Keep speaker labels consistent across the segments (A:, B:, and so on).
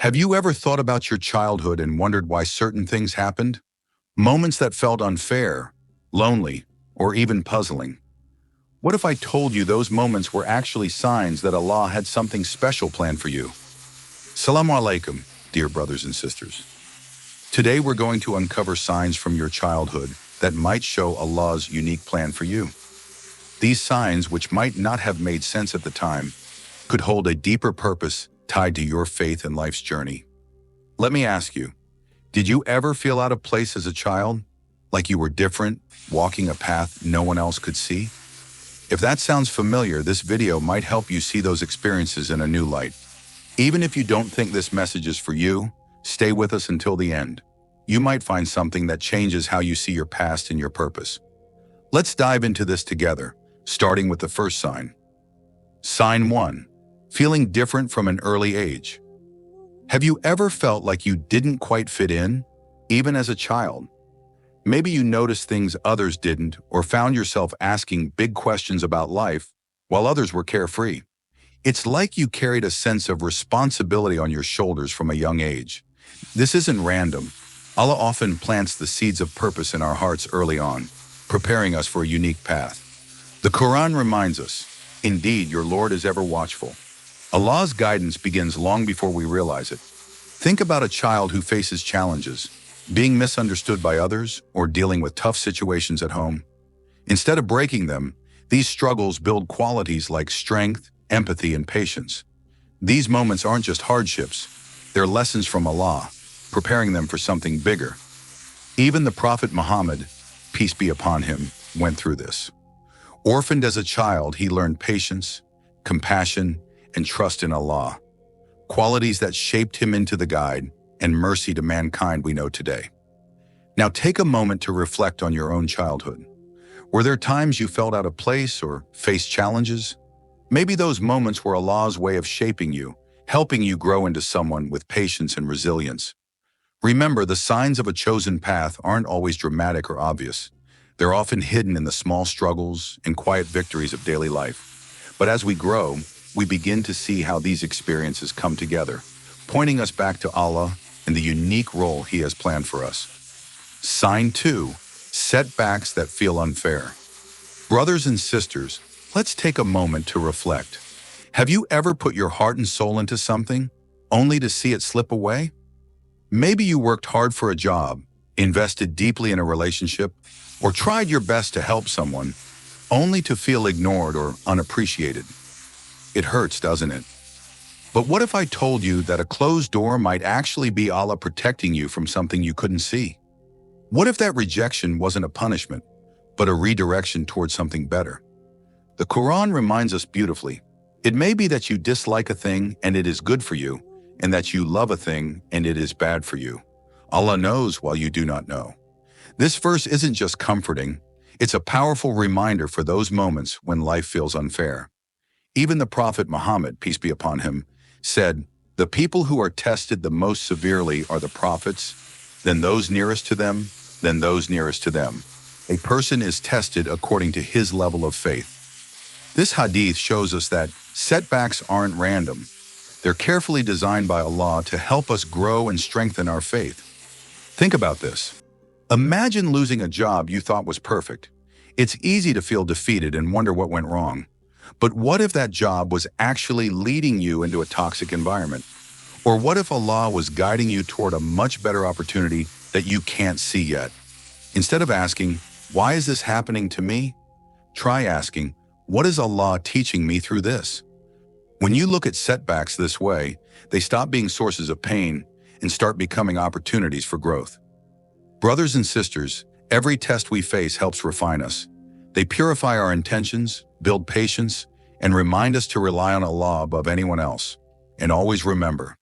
A: Have you ever thought about your childhood and wondered why certain things happened? Moments that felt unfair, lonely, or even puzzling. What if I told you those moments were actually signs that Allah had something special planned for you? Assalamu alaikum, dear brothers and sisters. Today we're going to uncover signs from your childhood that might show Allah's unique plan for you. These signs, which might not have made sense at the time, could hold a deeper purpose tied to your faith and life's journey. Let me ask you, did you ever feel out of place as a child? Like you were different, walking a path no one else could see? If that sounds familiar, this video might help you see those experiences in a new light. Even if you don't think this message is for you, stay with us until the end. You might find something that changes how you see your past and your purpose. Let's dive into this together, starting with the first sign. Sign 1. Feeling different from an early age. Have you ever felt like you didn't quite fit in, even as a child? Maybe you noticed things others didn't, or found yourself asking big questions about life while others were carefree. It's like you carried a sense of responsibility on your shoulders from a young age. This isn't random. Allah often plants the seeds of purpose in our hearts early on, preparing us for a unique path. The Quran reminds us, "Indeed, your Lord is ever watchful." Allah's guidance begins long before we realize it. Think about a child who faces challenges, being misunderstood by others, or dealing with tough situations at home. Instead of breaking them, these struggles build qualities like strength, empathy, and patience. These moments aren't just hardships, they're lessons from Allah, preparing them for something bigger. Even the Prophet Muhammad, peace be upon him, went through this. Orphaned as a child, he learned patience, compassion, and trust in Allah, qualities that shaped him into the guide and mercy to mankind we know today. Now take a moment to reflect on your own childhood. Were there times you felt out of place or faced challenges? Maybe those moments were Allah's way of shaping you, helping you grow into someone with patience and resilience. Remember, the signs of a chosen path aren't always dramatic or obvious. They're often hidden in the small struggles and quiet victories of daily life. But as we grow, we begin to see how these experiences come together, pointing us back to Allah and the unique role He has planned for us. Sign 2. Setbacks that feel unfair. Brothers and sisters, let's take a moment to reflect. Have you ever put your heart and soul into something, only to see it slip away? Maybe you worked hard for a job, invested deeply in a relationship, or tried your best to help someone, only to feel ignored or unappreciated. It hurts, doesn't it? But what if I told you that a closed door might actually be Allah protecting you from something you couldn't see? What if that rejection wasn't a punishment, but a redirection towards something better? The Quran reminds us beautifully, it may be that you dislike a thing and it is good for you, and that you love a thing and it is bad for you. Allah knows while you do not know. This verse isn't just comforting, it's a powerful reminder for those moments when life feels unfair. Even the Prophet Muhammad, peace be upon him, said, "The people who are tested the most severely are the prophets, then those nearest to them, then those nearest to them. A person is tested according to his level of faith." This hadith shows us that setbacks aren't random. They're carefully designed by Allah to help us grow and strengthen our faith. Think about this. Imagine losing a job you thought was perfect. It's easy to feel defeated and wonder what went wrong. But what if that job was actually leading you into a toxic environment? Or what if Allah was guiding you toward a much better opportunity that you can't see yet? Instead of asking, "Why is this happening to me?" try asking, "What is Allah teaching me through this?" When you look at setbacks this way, they stop being sources of pain and start becoming opportunities for growth. Brothers and sisters, every test we face helps refine us. They purify our intentions, build patience, and remind us to rely on Allah above anyone else. And always remember,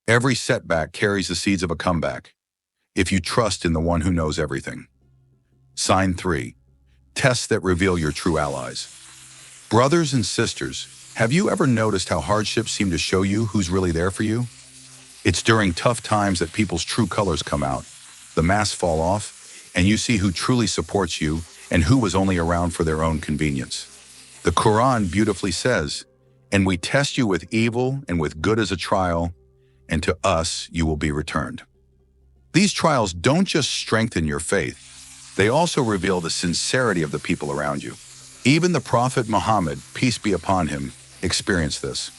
A: every setback carries the seeds of a comeback, if you trust in the one who knows everything. Sign 3. Tests that reveal your true allies. Brothers and sisters, have you ever noticed how hardships seem to show you who's really there for you? It's during tough times that people's true colors come out. The masks fall off, and you see who truly supports you and who was only around for their own convenience. The Quran beautifully says, "And we test you with evil and with good as a trial, and to us you will be returned. These trials don't just strengthen your faith, they also reveal the sincerity of the people around you. Even the Prophet Muhammad, peace be upon him, experienced this.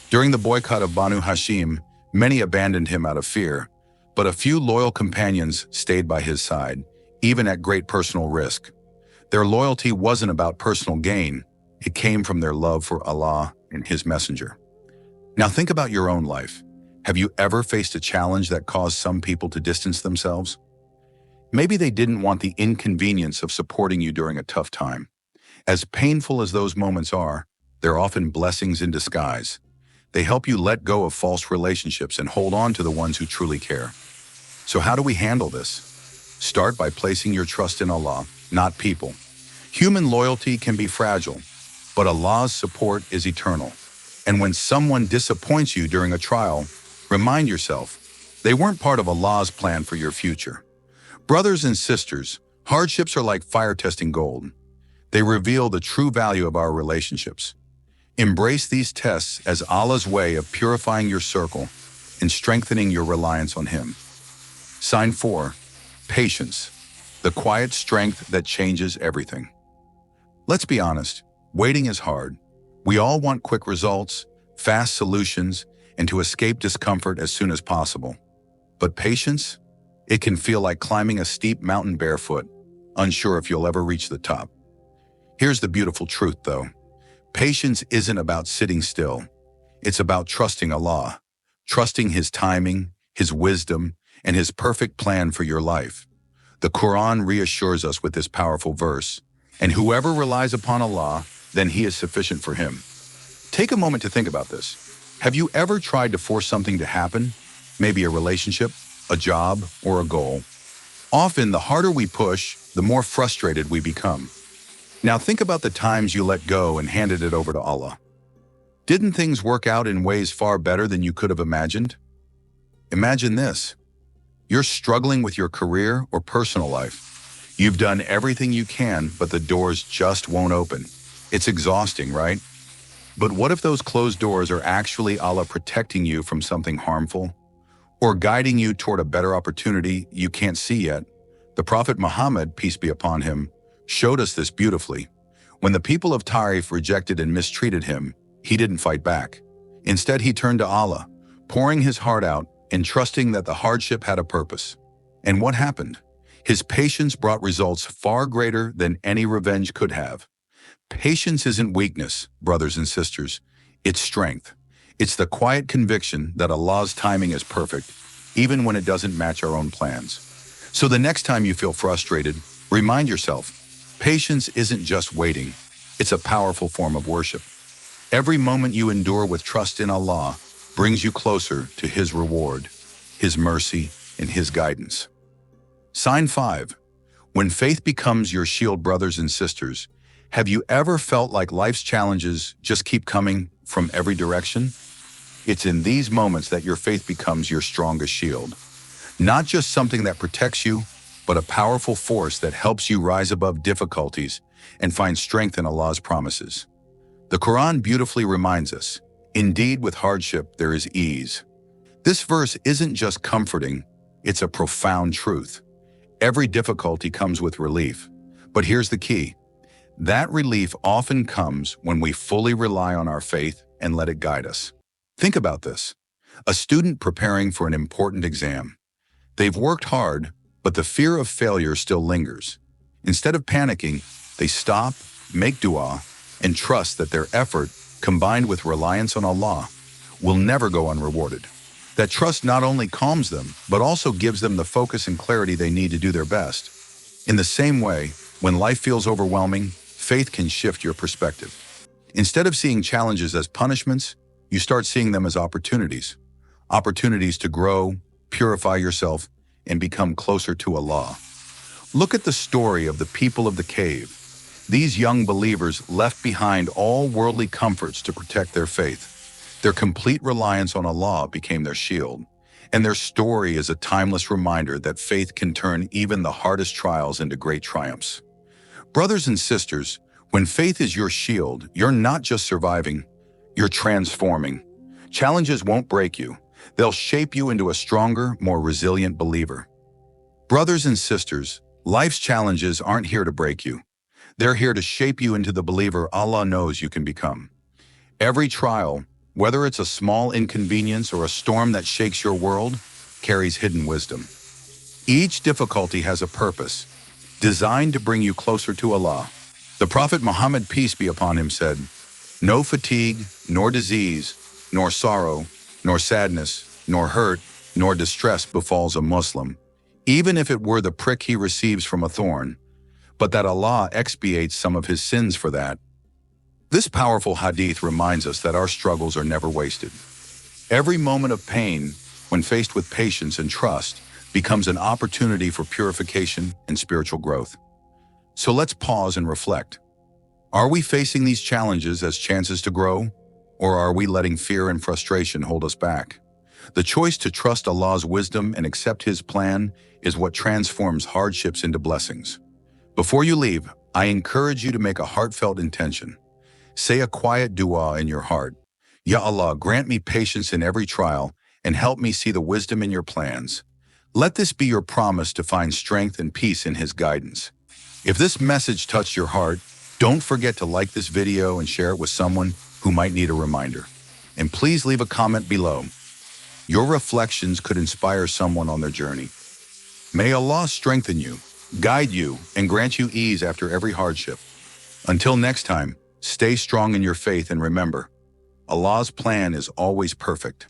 A: During the boycott of Banu Hashim, many abandoned him out of fear, but a few loyal companions stayed by his side, even at great personal risk. Their loyalty wasn't about personal gain, it came from their love for Allah and His Messenger. Now think about your own life. Have you ever faced a challenge that caused some people to distance themselves? Maybe they didn't want the inconvenience of supporting you during a tough time. As painful as those moments are, they're often blessings in disguise. They help you let go of false relationships and hold on to the ones who truly care. So how do we handle this? Start by placing your trust in Allah, not people. Human loyalty can be fragile, but Allah's support is eternal. And when someone disappoints you during a trial, remind yourself, they weren't part of Allah's plan for your future. Brothers and sisters, hardships are like fire testing gold. They reveal the true value of our relationships. Embrace these tests as Allah's way of purifying your circle and strengthening your reliance on Him. Sign 4. Patience, the quiet strength that changes everything. Let's be honest, waiting is hard. We all want quick results, fast solutions, and to escape discomfort as soon as possible. But patience? It can feel like climbing a steep mountain barefoot, unsure if you'll ever reach the top. Here's the beautiful truth, though. Patience isn't about sitting still. It's about trusting Allah, trusting His timing, His wisdom, and His perfect plan for your life. The Quran reassures us with this powerful verse, and whoever relies upon Allah, then He is sufficient for him. Take a moment to think about this. Have you ever tried to force something to happen? Maybe a relationship, a job, or a goal. Often, the harder we push, the more frustrated we become. Now think about the times you let go and handed it over to Allah. Didn't things work out in ways far better than you could have imagined? Imagine this. You're struggling with your career or personal life. You've done everything you can, but the doors just won't open. It's exhausting, right? But what if those closed doors are actually Allah protecting you from something harmful? Or guiding you toward a better opportunity you can't see yet? The Prophet Muhammad, peace be upon him, showed us this beautifully. When the people of Taif rejected and mistreated him, he didn't fight back. Instead, he turned to Allah, pouring his heart out and trusting that the hardship had a purpose. And what happened? His patience brought results far greater than any revenge could have. Patience isn't weakness, brothers and sisters. It's strength. It's the quiet conviction that Allah's timing is perfect, even when it doesn't match our own plans. So the next time you feel frustrated, remind yourself, patience isn't just waiting. It's a powerful form of worship. Every moment you endure with trust in Allah brings you closer to His reward, His mercy, and His guidance. Sign 5. When faith becomes your shield, brothers and sisters, have you ever felt like life's challenges just keep coming from every direction? It's in these moments that your faith becomes your strongest shield. Not just something that protects you, but a powerful force that helps you rise above difficulties and find strength in Allah's promises. The Quran beautifully reminds us, indeed with hardship there is ease. This verse isn't just comforting, it's a profound truth. Every difficulty comes with relief. But here's the key. That relief often comes when we fully rely on our faith and let it guide us. Think about this. A student preparing for an important exam. They've worked hard, but the fear of failure still lingers. Instead of panicking, they stop, make dua, and trust that their effort, combined with reliance on Allah, will never go unrewarded. That trust not only calms them, but also gives them the focus and clarity they need to do their best. In the same way, when life feels overwhelming, faith can shift your perspective. Instead of seeing challenges as punishments, you start seeing them as opportunities. Opportunities to grow, purify yourself, and become closer to Allah. Look at the story of the people of the cave. These young believers left behind all worldly comforts to protect their faith. Their complete reliance on Allah became their shield. And their story is a timeless reminder that faith can turn even the hardest trials into great triumphs. Brothers and sisters, when faith is your shield, you're not just surviving, you're transforming. Challenges won't break you. They'll shape you into a stronger, more resilient believer. Brothers and sisters, life's challenges aren't here to break you. They're here to shape you into the believer Allah knows you can become. Every trial, whether it's a small inconvenience or a storm that shakes your world, carries hidden wisdom. Each difficulty has a purpose, designed to bring you closer to Allah. The Prophet Muhammad, peace be upon him, said, "No fatigue, nor disease, nor sorrow, nor sadness, nor hurt, nor distress befalls a Muslim, even if it were the prick he receives from a thorn, but that Allah expiates some of his sins for that." This powerful hadith reminds us that our struggles are never wasted. Every moment of pain, when faced with patience and trust, becomes an opportunity for purification and spiritual growth. So let's pause and reflect. Are we facing these challenges as chances to grow, or are we letting fear and frustration hold us back? The choice to trust Allah's wisdom and accept His plan is what transforms hardships into blessings. Before you leave, I encourage you to make a heartfelt intention. Say a quiet dua in your heart. Ya Allah, grant me patience in every trial and help me see the wisdom in your plans. Let this be your promise to find strength and peace in His guidance. If this message touched your heart, don't forget to like this video and share it with someone who might need a reminder. And please leave a comment below. Your reflections could inspire someone on their journey. May Allah strengthen you, guide you, and grant you ease after every hardship. Until next time, stay strong in your faith and remember, Allah's plan is always perfect.